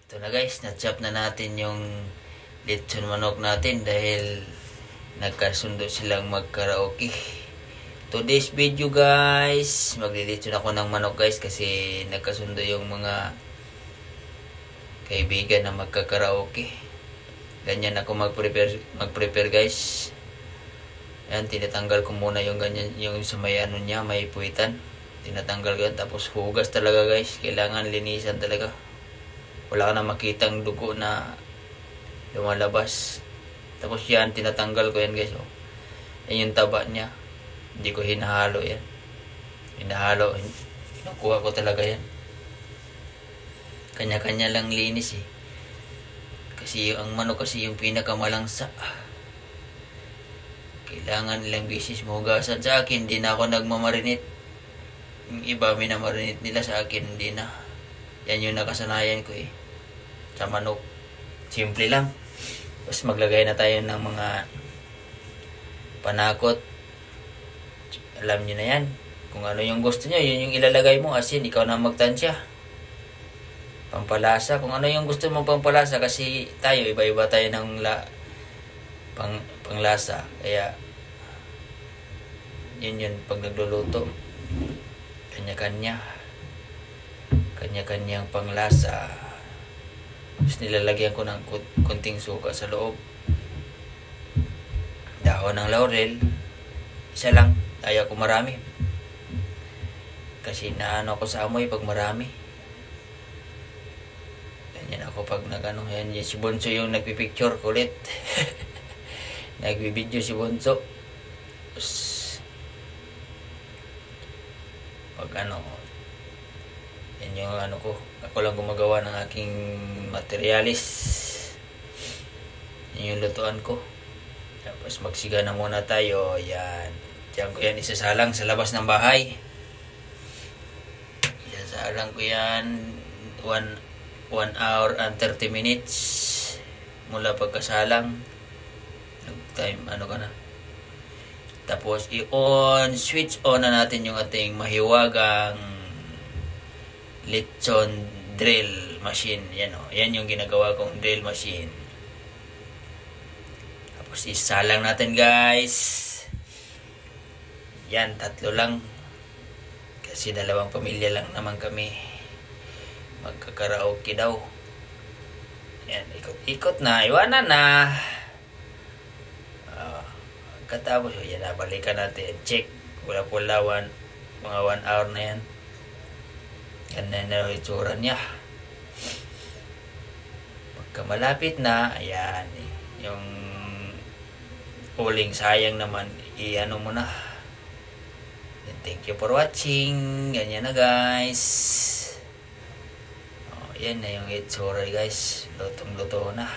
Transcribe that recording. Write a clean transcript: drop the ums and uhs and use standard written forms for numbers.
Ito na guys, na-chop na natin yung lechon manok natin dahil nagkasundo silang mag-karaoke. Today's video guys, maglilechon ako ng manok guys kasi nagkasundo yung mga kaibigan na magka-karaoke. Ganyan ako mag-prepare guys. Ayan, tinatanggal ko muna yung ganyan, yung sa may ano niya, may puwitan. Tinatanggal ko yan, tapos hugas talaga guys. Kailangan linisan talaga. Wala ka na makitang dugo na lumalabas. Tapos yan, tinatanggal ko yan guys. Oh. Yan yung taba niya. Hindi ko hinahalo yan. Hinahalo. Kinukuha ko talaga yan. Kanya-kanya lang linis eh. Kasi ang manok kasi yung pinakamalangsa. Kailangan ilang beses mahugasan. Sa akin, hindi na ako nagmamarinate. Yung iba, minamarinate nila, sa akin, hindi na. Yan yung nakasanayan ko eh. Sa manok. Simple lang. Tapos maglagay na tayo ng mga panakot. Alam nyo na yan. Kung ano yung gusto nyo, yun yung ilalagay mo. Asin, ikaw na magtansya. Pampalasa. Kung ano yung gusto mo pampalasa. Kasi tayo, iba-iba tayo ng panglasa. Kaya, yun pag nagluluto. Kanya-kanya. Kanya-kanyang panglasa. Tapos nilalagyan ko ng kunting suka sa loob. Dahon ng laurel. Isa lang. Ayaw ko marami. Kasi naano ako sa amoy pag marami. Ganyan ako pag nagano. Yan si Bonso yung nagpipicture kulit. Nagbibideo si Bonso. Tapos pag ano, yan yung ano ko. Ako lang gumagawa ng aking materialis. Yan yung lutuan ko. Tapos magsiga na muna tayo. Yan. Diyan ko yan isasalang sa labas ng bahay. Isasalang ko yan 1 hour and 30 minutes mula pagkasalang. Time ano ka na. Tapos switch on na natin yung ating mahiwagang lechon drill machine. Yan o. Yan yung ginagawa kong drill machine. Tapos isalang natin guys. Yan, 3 lang. Kasi 2 pamilya lang naman kami. Magkakaraoke daw. Yan, ikot-ikot na. Iwanan na. Katapos, yan na, balikan natin. Check. Pula-pula, mga 1 hour na yan. Yan na yung itsura niya. Pagka malapit na, ayan. Yung uling sayang naman, i-ano mo na. Thank you for watching. Ganyan na guys. Yan na yung itsura guys. Lutong-luto na.